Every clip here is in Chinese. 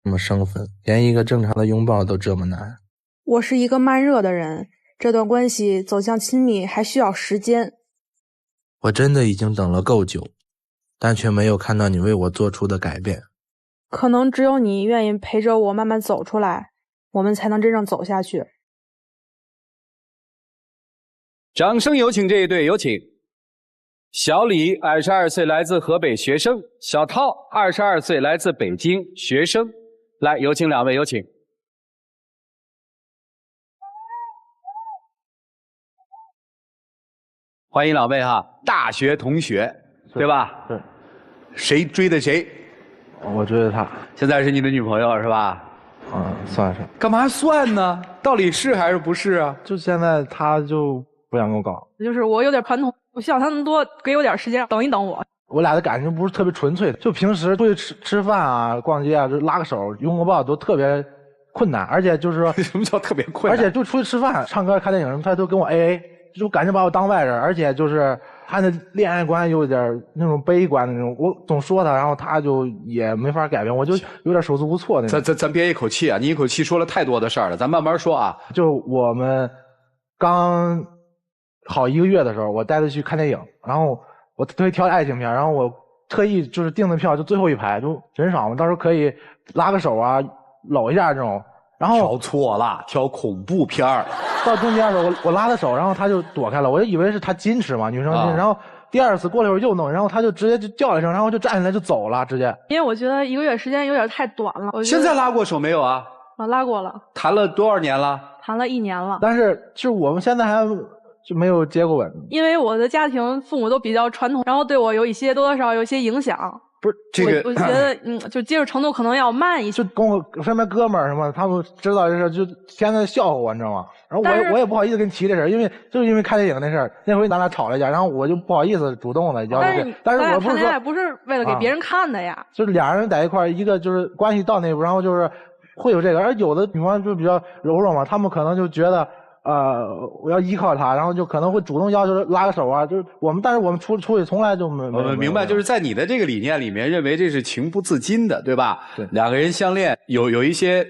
这么生分，连一个正常的拥抱都这么难。我是一个慢热的人，这段关系走向亲密还需要时间。我真的已经等了够久，但却没有看到你为我做出的改变。可能只有你愿意陪着我慢慢走出来，我们才能真正走下去。掌声有请这一对，有请小李22岁，来自河北学生；小涛22岁，来自北京学生。来，有请两位，有请。欢迎两位哈，大学同学，对吧？是。谁追的谁？我追的他。现在是你的女朋友是吧？算是。干嘛算呢？到底是还是不是啊？就现在他就不想跟我搞。就是我有点传统，我希望他们多给我点时间，等一等我。我俩的感情不是特别纯粹的，就平时出去吃饭啊、逛街啊，就拉个手、拥个抱都特别困难，而且就是说什么叫特别困难？而且就出去吃饭、唱歌、看电影什么，他都跟我 AA， 就感觉把我当外人，而且就是他的恋爱观有点那种悲观的那种，我总说他，然后他就也没法改变，我就有点手足无措那种。咱别一口气啊，你一口气说了太多的事儿了，咱慢慢说啊。就我们刚好1个月的时候，我带他去看电影，然后我特意挑爱情片，然后我特意就是订的票就最后一排，就人少嘛，到时候可以拉个手啊，搂一下这种。然后挑错了，挑恐怖片儿。到中间的时候，我拉他手，然后他就躲开了，我就以为是他矜持嘛，女生矜持。然后第二次过了一会儿又弄，然后他就直接就叫了一声，然后就站起来就走了，直接。因为我觉得1个月时间有点太短了。现在拉过手没有啊？拉过了。谈了多少年了？谈了1年了。但是就是我们现在还就没有接过吻。因为我的家庭父母都比较传统，然后对我有一些多多少少有一些影响。不是这个，我觉得就接受程度可能要慢一些。就跟我身边哥们儿什么，他们知道这事就天天笑话我，你知道吗？然后我也不好意思跟你提这事儿，因为就是因为看电影那事儿，那回咱俩吵了一架，然后我就不好意思主动的要求。但是我不是说谈恋爱不是为了给别人看的呀，就是俩人在一块儿，一个就是关系到那步，然后就是会有这个，而有的女方就比较柔弱嘛，他们可能就觉得。我要依靠他，然后就可能会主动要求拉个手啊，就是我们，但是我们出去从来就没。我们明白，就是在你的这个理念里面，认为这是情不自禁的，对吧？对，两个人相恋有一些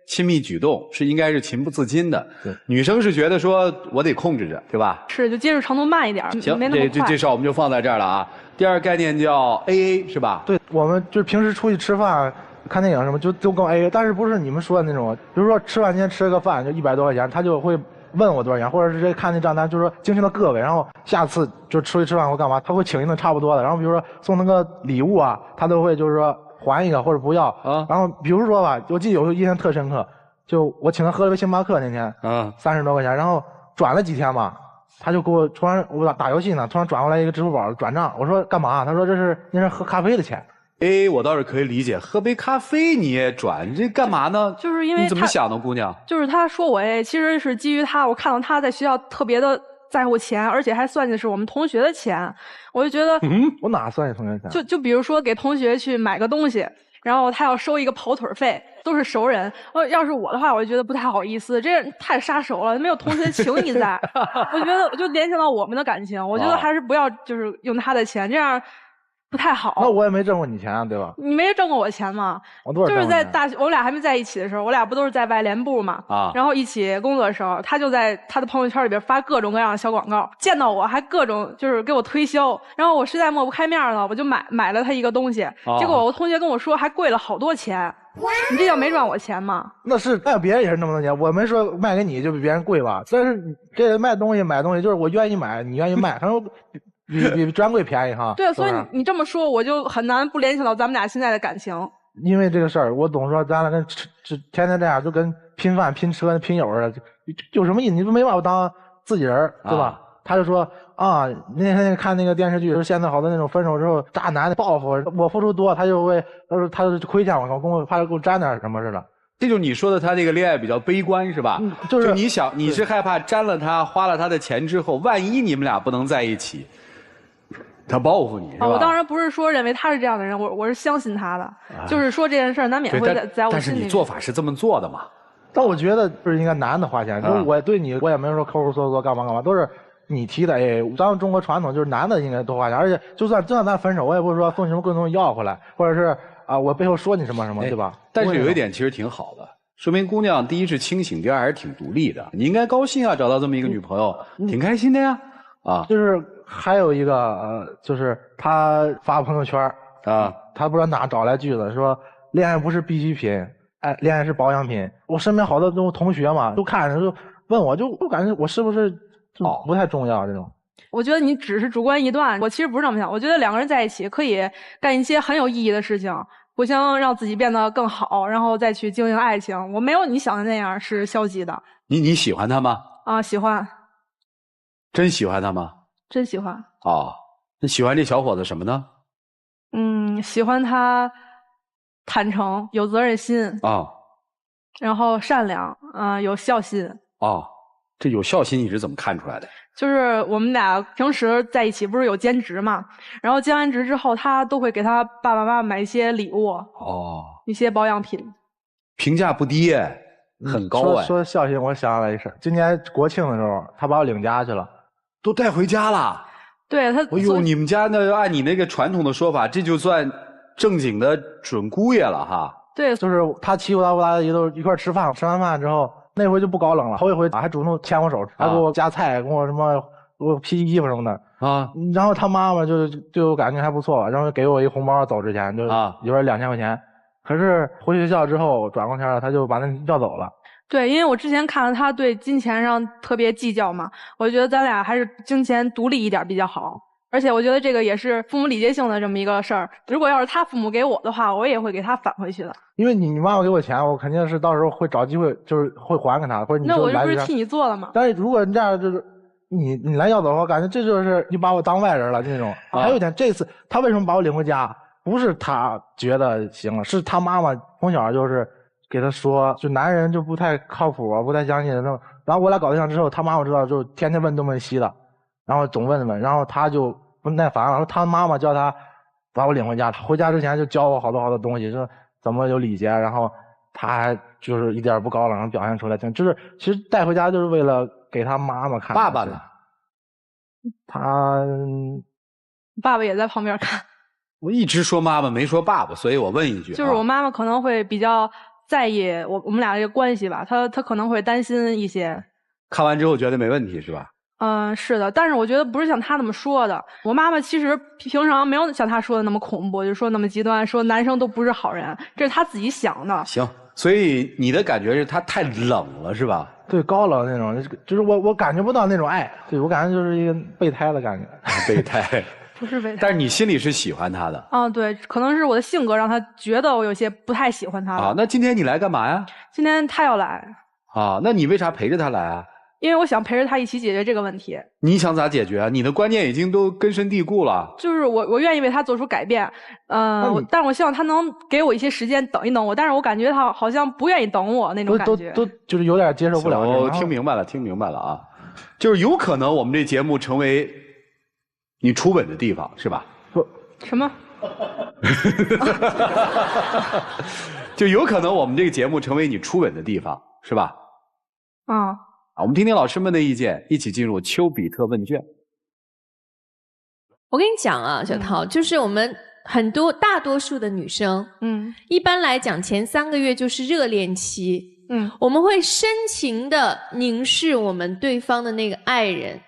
亲密举动是应该是情不自禁的。对，女生是觉得说我得控制着，对吧？是，就接受程度慢一点，行，没那么快。这事儿我们就放在这儿了啊。第二个概念叫 AA 是吧？对，我们就是平时出去吃饭。看电影什么就都跟我 AA， 但是不是你们说的那种，比如说吃饭前吃个饭就100多块钱，他就会问我多少钱，或者是直接看那账单，就是说精确到个位，然后下次就出去吃饭或干嘛，他会请一顿差不多的，然后比如说送那个礼物啊，他都会就是说还一个或者不要啊。然后比如说吧，我记得有一象特深刻，就我请他喝了个星巴克那天，30多块钱，然后转了几天嘛，他就给我突然我打游戏呢，突然转过来一个支付宝转账，我说干嘛？他说那是喝咖啡的钱。我倒是可以理解，喝杯咖啡你也转，这干嘛呢？就是因为你怎么想的，姑娘？就是他说我其实是基于我看到他在学校特别的在乎钱，而且还算计是我们同学的钱，我就觉得，我哪算计同学钱？就比如说给同学去买个东西，然后他要收一个跑腿费，都是熟人。要是我的话，我就觉得不太好意思，这人太杀熟了，没有同学情谊在。我觉得我就联想到我们的感情，我觉得还是不要就是用他的钱，这样。不太好。那我也没挣过你钱啊，对吧？你没挣过我钱吗？我多少就是在大学，我们俩还没在一起的时候，我俩不都是在外联部嘛？然后一起工作的时候，他就在他的朋友圈里边发各种各样的小广告，见到我还各种就是给我推销，然后我实在抹不开面了，我就买了他一个东西，结果我同学跟我说还贵了好多钱。你这叫没赚我钱吗？那别人也是那么多钱，我没说卖给你就比别人贵吧？但是这卖东西买东西就是我愿意买，你愿意卖，反正比专柜便宜哈。对，所以你这么说，我就很难不联想到咱们俩现在的感情。因为这个事儿，我总说咱俩跟天天这样，就跟拼饭、拼车、拼友似的，有什么意思？你不没把我当自己人，对吧？他就说啊，那天看那个电视剧，说现在好多那种分手之后渣男的报复，我付出多，他就亏欠我，跟我怕给我沾点什么似的。这就是你说的他这个恋爱比较悲观是吧？就是你是害怕沾了他，花了他的钱之后，万一你们俩不能在一起。他报复你是吧？我当然不是说认为他是这样的人，我是相信他的，就是说这件事难免会在我心里。但是你做法是这么做的嘛？但我觉得不是应该男的花钱，就是我对你我也没说抠抠搜搜干嘛，都是你提的。咱们中国传统就是男的应该多花钱，而且就算咱分手，我也不是说送什么贵东西要回来，或者是啊，我背后说你什么什么，对吧？但是有一点其实挺好的，说明姑娘第一是清醒，第二还是挺独立的。你应该高兴啊，找到这么一个女朋友，挺开心的呀。啊，就是还有一个就是他发朋友圈啊，他不知道哪找来句子说恋爱不是必需品，恋爱是保养品。我身边好多这种同学嘛，都看着就问我，就感觉我是不是就不太重要这种。我觉得你只是主观臆断，我其实不是这么想。我觉得两个人在一起可以干一些很有意义的事情，互相让自己变得更好，然后再去经营爱情。我没有你想的那样是消极的。你喜欢他吗？啊，喜欢。真喜欢他吗？真喜欢。哦，那喜欢这小伙子什么呢？喜欢他坦诚、有责任心啊，然后善良，有孝心。哦，这有孝心你是怎么看出来的？就是我们俩平时在一起不是有兼职嘛，然后兼完职之后，他都会给他爸爸妈妈买一些礼物，一些保养品，评价不低耶，很高哎。说孝心，我想起来一事，今年国庆的时候，他把我领家去了，都带回家了。对他，哎呦，你们家那按你那个传统的说法，这就算正经的准姑爷了哈。对，就是他欺负他，我俩一都一块吃饭，吃完饭之后。那回就不高冷了，头一回还主动牵我手，还给我夹菜，给我什么，给我披衣服什么的啊。然后他妈妈就对我感觉还不错，然后给我一红包，走之前就里边2000块钱。可是回学校之后转过天了，他就把那要走了。对，因为我之前看了他对金钱上特别计较嘛，我觉得咱俩还是金钱独立一点比较好。而且我觉得这个也是父母礼节性的这么一个事儿。如果要是他父母给我的话，我也会给他返回去的。因为你妈妈给我钱，我肯定是到时候会找机会，就是会还给他，或者你那我就不是替你做了吗？但是如果你这样就是你来要走的话，我感觉这就是你把我当外人了这种。还有一点，这次他为什么把我领回家？不是他觉得行了，是他妈妈从小就是给他说，就男人就不太靠谱，不太相信那种。然后我俩搞对象之后，他妈妈知道，就天天问东问西的，然后总问，然后他就不耐烦了，说他妈妈叫他把我领回家，回家之前就教我好多东西，说怎么有礼节，然后他还就是一点不高冷，然后表现出来，就是其实带回家就是为了给他妈妈看。爸爸呢？爸爸也在旁边看。我一直说妈妈没说爸爸，所以我问一句，就是我妈妈可能会比较在意我们俩这个关系吧，她可能会担心一些。看完之后觉得没问题是吧？是的，但是我觉得不是像他那么说的。我妈妈其实平常没有像他说的那么恐怖，就说那么极端，说男生都不是好人，这是他自己想的。行，所以你的感觉是他太冷了是吧？对，高冷那种，就是我感觉不到那种爱，对我感觉就是一个备胎的感觉。备胎。不是备胎。但是你心里是喜欢他的。对，可能是我的性格让他觉得我有些不太喜欢他了。那今天你来干嘛呀？今天他要来。那你为啥陪着他来啊？因为我想陪着他一起解决这个问题。你想咋解决啊？你的观念已经都根深蒂固了。就是我愿意为他做出改变，但是我希望他能给我一些时间等一等我，但是我感觉他好像不愿意等我那种感觉。都就是有点接受不了。我听明白了啊，就是有可能我们这节目成为你初吻的地方是吧？不，什么？就有可能我们这个节目成为你初吻的地方是吧？我们听听老师们的意见，一起进入丘比特问卷。我跟你讲啊，小涛，就是我们大多数的女生，一般来讲前3个月就是热恋期，我们会深情的凝视我们对方的那个爱人，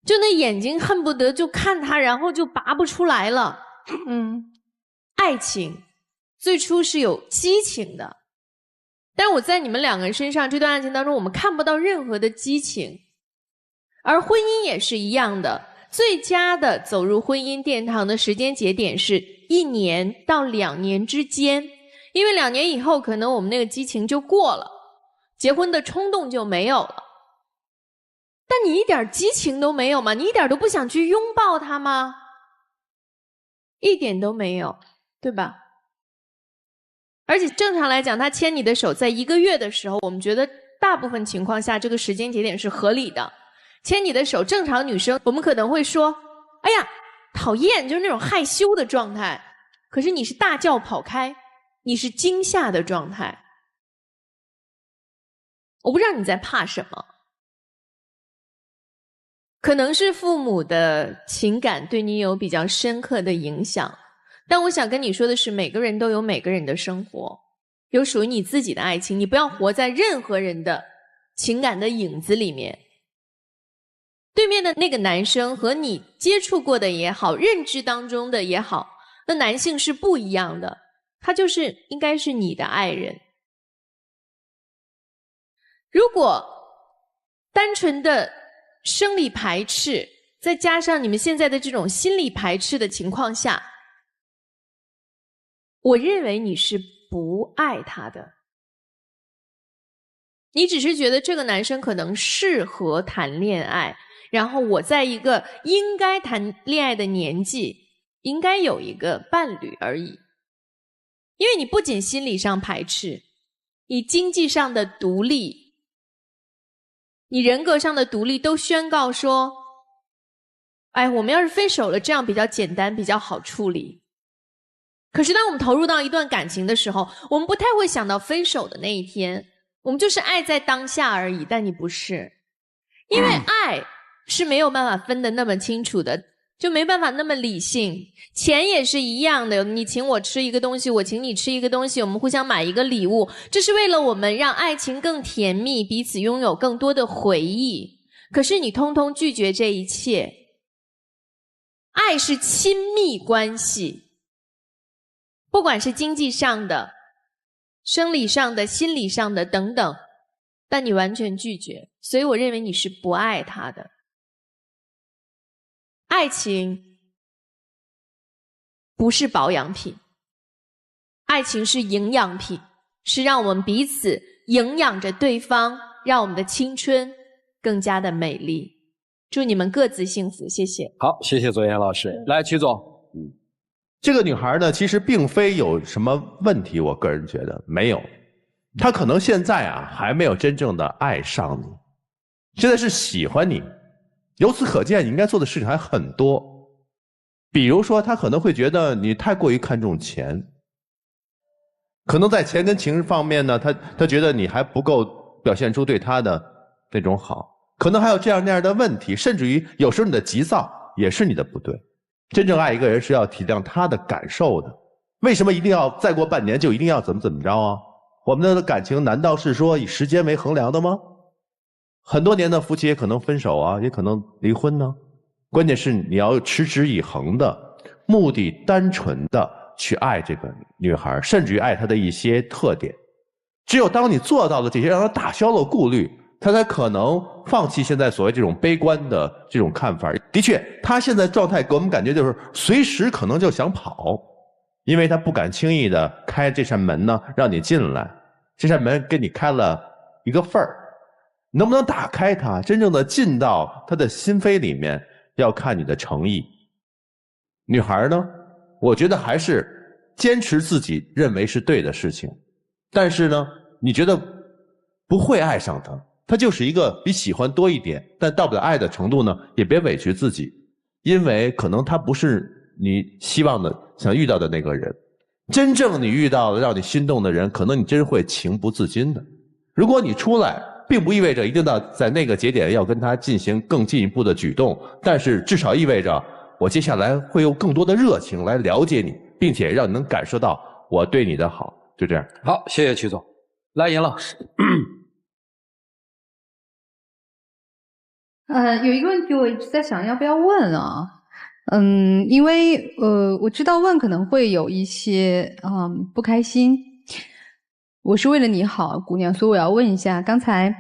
就那眼睛恨不得就看他，然后就拔不出来了。爱情最初是有激情的。但是我在你们2个人身上这段爱情当中，我们看不到任何的激情，而婚姻也是一样的。最佳的走入婚姻殿堂的时间节点是1年到2年之间，因为2年以后可能我们那个激情就过了，结婚的冲动就没有了。但你一点激情都没有吗？你一点都不想去拥抱他吗？一点都没有，对吧？而且正常来讲，他牵你的手在1个月的时候，我们觉得大部分情况下这个时间节点是合理的。牵你的手，正常女生我们可能会说，哎呀讨厌，就是那种害羞的状态。可是你是大叫跑开，你是惊吓的状态。我不知道你在怕什么，可能是父母的情感对你有比较深刻的影响，但我想跟你说的是，每个人都有每个人的生活，有属于你自己的爱情，你不要活在任何人的情感的影子里面。对面的那个男生和你接触过的也好，认知当中的也好，那男性是不一样的，他就是应该是你的爱人。如果单纯的生理排斥，再加上你们现在的这种心理排斥的情况下，我认为你是不爱他的。你只是觉得这个男生可能适合谈恋爱，然后我在一个应该谈恋爱的年纪，应该有一个伴侣而已。因为你不仅心理上排斥，你经济上的独立，你人格上的独立都宣告说，哎，我们要是分手了，这样比较简单，比较好处理。可是当我们投入到一段感情的时候，我们不太会想到分手的那一天，我们就是爱在当下而已，但你不是。因为爱是没有办法分得那么清楚的，就没办法那么理性。钱也是一样的，你请我吃一个东西，我请你吃一个东西，我们互相买一个礼物，这是为了我们让爱情更甜蜜，彼此拥有更多的回忆。可是你通通拒绝这一切。爱是亲密关系，不管是经济上的、生理上的、心理上的等等，但你完全拒绝，所以我认为你是不爱他的。爱情不是保养品，爱情是营养品，是让我们彼此营养着对方，让我们的青春更加的美丽。祝你们各自幸福，谢谢。好，谢谢左岩老师。来，曲总。这个女孩呢，其实并非有什么问题，我个人觉得没有。她可能现在啊，还没有真正的爱上你，现在是喜欢你。由此可见，你应该做的事情还很多。比如说，她可能会觉得你太过于看重钱，可能在钱跟情方面呢，她觉得你还不够表现出对她的那种好。可能还有这样那样的问题，甚至于有时候你的急躁也是你的不对。真正爱一个人是要体谅他的感受的。为什么一定要再过半年就一定要怎么着啊？我们的感情难道是说以时间为衡量的吗？很多年的夫妻也可能分手啊，也可能离婚呢。关键是你要持之以恒的，目的单纯的去爱这个女孩，甚至于爱她的一些特点。只有当你做到了这些，让她打消了顾虑，他才可能放弃现在所谓这种悲观的这种看法。的确，他现在状态给我们感觉就是随时可能就想跑，因为他不敢轻易的开这扇门呢，让你进来。这扇门给你开了一个缝儿，能不能打开它，真正的进到他的心扉里面，要看你的诚意。女孩呢，我觉得还是坚持自己认为是对的事情，但是呢，你觉得不会爱上他。他就是一个比喜欢多一点，但到不了爱的程度呢，也别委屈自己，因为可能他不是你希望的、想遇到的那个人。真正你遇到了让你心动的人，可能你真会情不自禁的。如果你出来，并不意味着一定要在那个节点要跟他进行更进一步的举动，但是至少意味着我接下来会有更多的热情来了解你，并且让你能感受到我对你的好。就这样。好，谢谢曲总。来，严老师。有一个问题我一直在想要不要问啊，因为我知道问可能会有一些不开心。我是为了你好，姑娘，所以我要问一下，刚才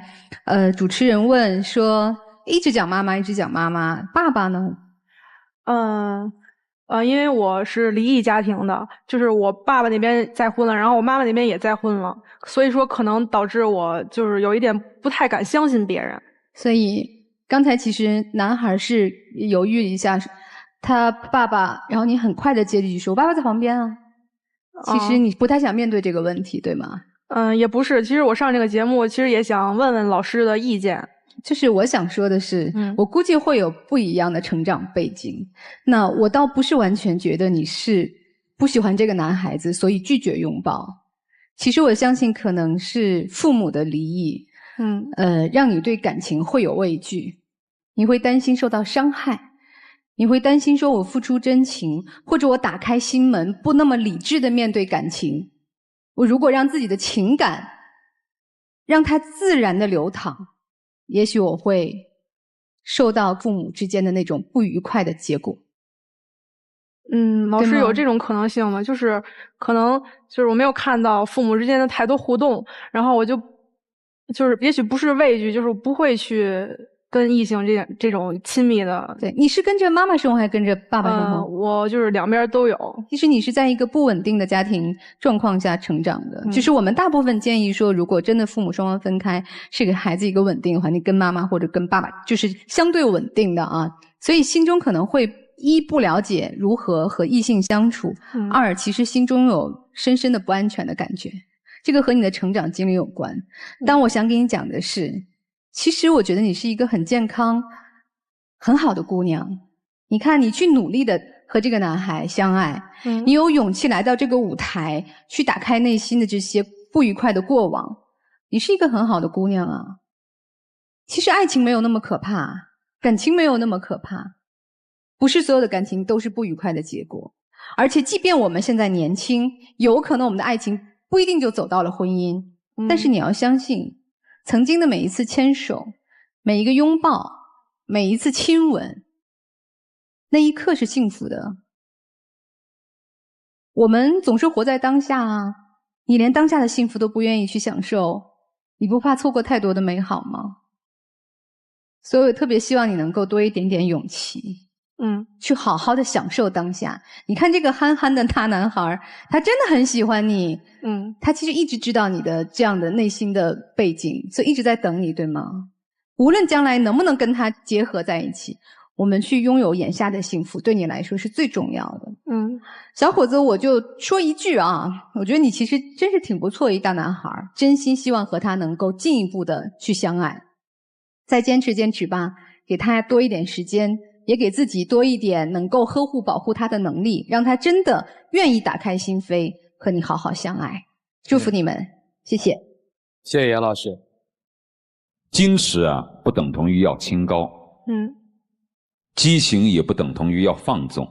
主持人问说一直讲妈妈，一直讲妈妈，爸爸呢？因为我是离异家庭的，就是我爸爸那边再婚了，然后我妈妈那边也再婚了，所以说可能导致我就是有一点不太敢相信别人，所以。刚才其实男孩是犹豫一下，他爸爸，然后你很快的接句说：“我爸爸在旁边啊。”其实你不太想面对这个问题，对吗？也不是。其实我上这个节目，其实也想问问老师的意见。就是我想说的是，我估计会有不一样的成长背景。那我倒不是完全觉得你是不喜欢这个男孩子，所以拒绝拥抱。其实我相信可能是父母的离异。让你对感情会有畏惧，你会担心受到伤害，你会担心说我付出真情，或者我打开心门，不那么理智的面对感情。我如果让自己的情感让它自然的流淌，也许我会受到父母之间的那种不愉快的结果。老师有这种可能性吗？就是可能就是我没有看到父母之间的太多互动，然后我就是也许不是畏惧，就是不会去跟异性这种亲密的。对，你是跟着妈妈生活还是跟着爸爸生活？我就是两边都有。其实你是在一个不稳定的家庭状况下成长的。就是我们大部分建议说，如果真的父母双方分开，是给孩子一个稳定的环境，跟妈妈或者跟爸爸就是相对稳定的啊。所以心中可能会一不了解如何和异性相处，二其实心中有深深的不安全的感觉。这个和你的成长经历有关。但我想给你讲的是，其实我觉得你是一个很健康、很好的姑娘。你看，你去努力的和这个男孩相爱，你有勇气来到这个舞台，去打开内心的这些不愉快的过往。你是一个很好的姑娘啊。其实爱情没有那么可怕，感情没有那么可怕。不是所有的感情都是不愉快的结果。而且即便我们现在年轻，有可能我们的爱情不一定就走到了婚姻。但是你要相信，曾经的每一次牵手，每一个拥抱，每一次亲吻，那一刻是幸福的。我们总是活在当下啊，你连当下的幸福都不愿意去享受，你不怕错过太多的美好吗？所以我特别希望你能够多一点点勇气，去好好的享受当下。你看这个憨憨的大男孩，他真的很喜欢你，他其实一直知道你的这样的内心的背景，所以一直在等你，对吗？无论将来能不能跟他结合在一起，我们去拥有眼下的幸福，对你来说是最重要的。小伙子，我就说一句啊，我觉得你其实真是挺不错的一大男孩，真心希望和他能够进一步的去相爱。再坚持坚持吧，给他多一点时间，也给自己多一点能够呵护保护他的能力，让他真的愿意打开心扉和你好好相爱。祝福你们，谢谢。谢谢杨老师。矜持啊，不等同于要清高。激情也不等同于要放纵。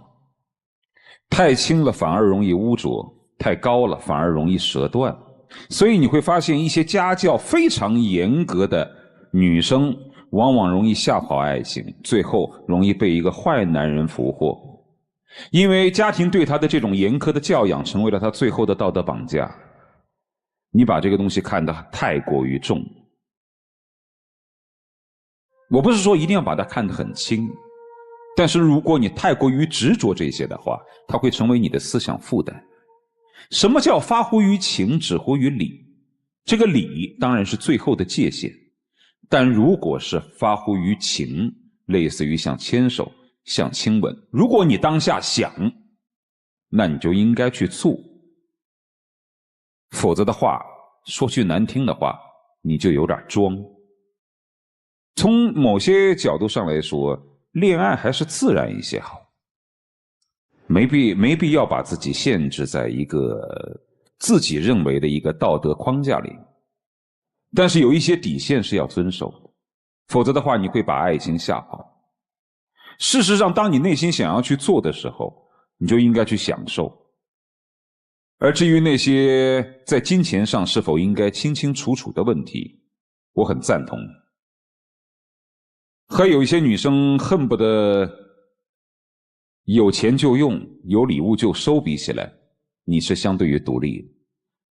太轻了反而容易污浊，太高了反而容易折断。所以你会发现一些家教非常严格的女生往往容易吓跑爱情，最后容易被一个坏男人俘获。因为家庭对她的这种严苛的教养成为了她最后的道德绑架。你把这个东西看得太过于重。我不是说一定要把它看得很轻，但是如果你太过于执着这些的话，它会成为你的思想负担。什么叫发乎于情，止乎于理？这个理当然是最后的界限，但如果是发乎于情，类似于像牵手、像亲吻，如果你当下想，那你就应该去做。否则的话，说句难听的话，你就有点装。从某些角度上来说，恋爱还是自然一些好，没必要把自己限制在一个自己认为的一个道德框架里。但是有一些底线是要遵守的，否则的话你会把爱情吓跑。事实上，当你内心想要去做的时候，你就应该去享受。而至于那些在金钱上是否应该清清楚楚的问题，我很赞同。还有一些女生恨不得有钱就用，有礼物就收，比起来你是相对于独立的。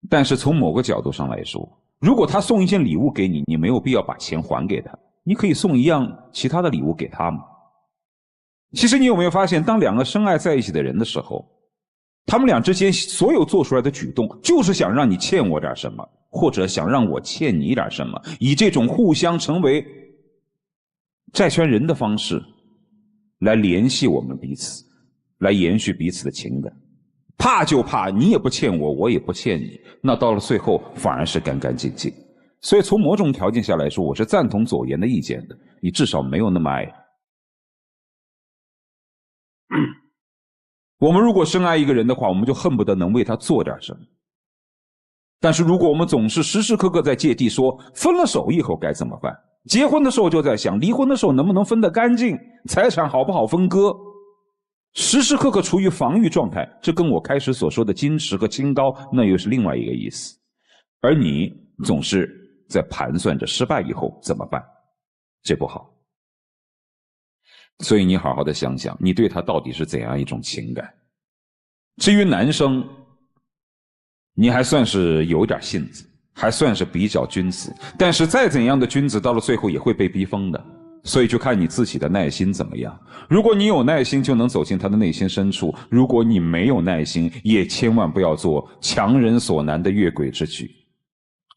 但是从某个角度上来说，如果他送一件礼物给你，你没有必要把钱还给他，你可以送一样其他的礼物给他嘛。其实你有没有发现，当两个深爱在一起的人的时候，他们俩之间所有做出来的举动，就是想让你欠我点什么，或者想让我欠你点什么，以这种互相成为债权人的方式来联系我们彼此，来延续彼此的情感。怕就怕你也不欠我，我也不欠你，那到了最后反而是干干净净。所以从某种条件下来说，我是赞同左岩的意见的，你至少没有那么爱。我们如果深爱一个人的话，我们就恨不得能为他做点什么。但是如果我们总是时时刻刻在芥蒂说分了手以后该怎么办，结婚的时候就在想离婚的时候能不能分得干净，财产好不好分割，时时刻刻处于防御状态，这跟我开始所说的矜持和清高那又是另外一个意思。而你总是在盘算着失败以后怎么办，这不好。所以你好好的想想，你对他到底是怎样一种情感。至于男生，你还算是有点性子，还算是比较君子，但是再怎样的君子到了最后也会被逼疯的，所以就看你自己的耐心怎么样。如果你有耐心，就能走进他的内心深处；如果你没有耐心，也千万不要做强人所难的越轨之举，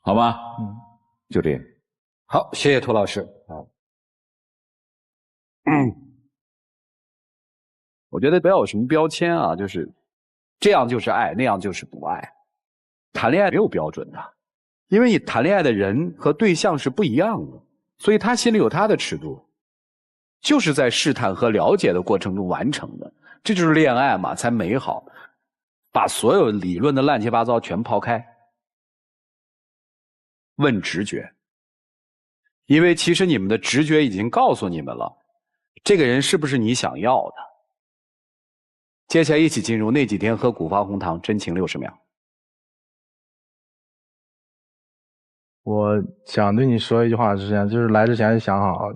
好吗？就这样。好，谢谢涂老师。好，我觉得不要有什么标签啊，就是这样就是爱，那样就是不爱。谈恋爱没有标准的，因为你谈恋爱的人和对象是不一样的，所以他心里有他的尺度，就是在试探和了解的过程中完成的，这就是恋爱嘛，才美好。把所有理论的乱七八糟全抛开，问直觉，因为其实你们的直觉已经告诉你们了，这个人是不是你想要的。接下来一起进入那几天喝古方红糖真情60秒。我想对你说一句话之前，就是来之前就想好，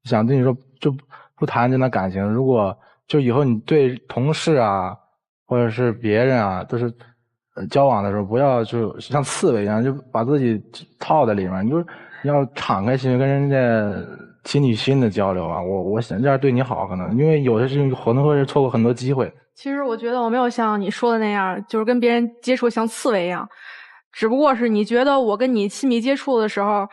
想对你说就不谈这段感情。如果就以后你对同事啊，或者是别人啊，都是交往的时候，不要就像刺猬一样，就把自己套在里面。你要敞开心跟人家心与心的交流啊。我想这样对你好，可能因为有些事情可能会错过很多机会。其实我觉得我没有像你说的那样，就是跟别人接触像刺猬一样，只不过是你觉得我跟你亲密接触的时候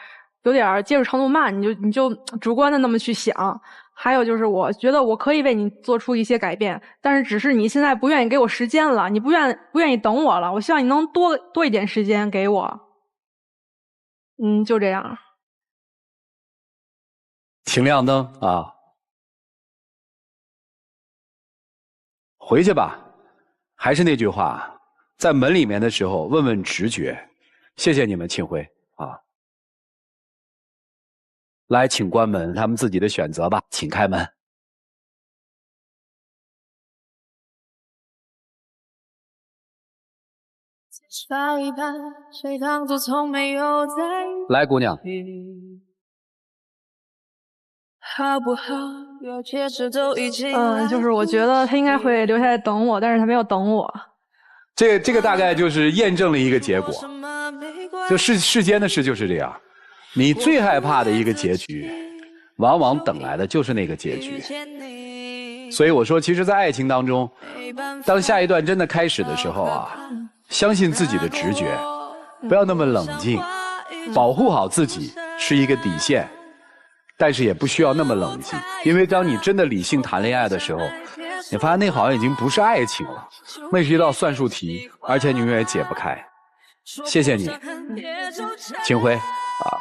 有点接触程度慢，你就主观的那么去想。还有就是我觉得我可以为你做出一些改变，但是只是你现在不愿意给我时间了，你不愿意等我了，我希望你能多一点时间给我。就这样。请亮灯啊！回去吧，还是那句话，在门里面的时候问问直觉。谢谢你们，庆辉啊！来，请关门，他们自己的选择吧，请开门。来，姑娘。就是我觉得他应该会留下来等我，但是他没有等我。这个大概就是验证了一个结果，就世间的事就是这样，你最害怕的一个结局，往往等来的就是那个结局。所以我说，其实在爱情当中，当下一段真的开始的时候啊，相信自己的直觉，不要那么冷静，保护好自己是一个底线，但是也不需要那么冷静，因为当你真的理性谈恋爱的时候，你发现那好像已经不是爱情了，那是一道算术题，而且你永远解不开。谢谢你，庆辉啊。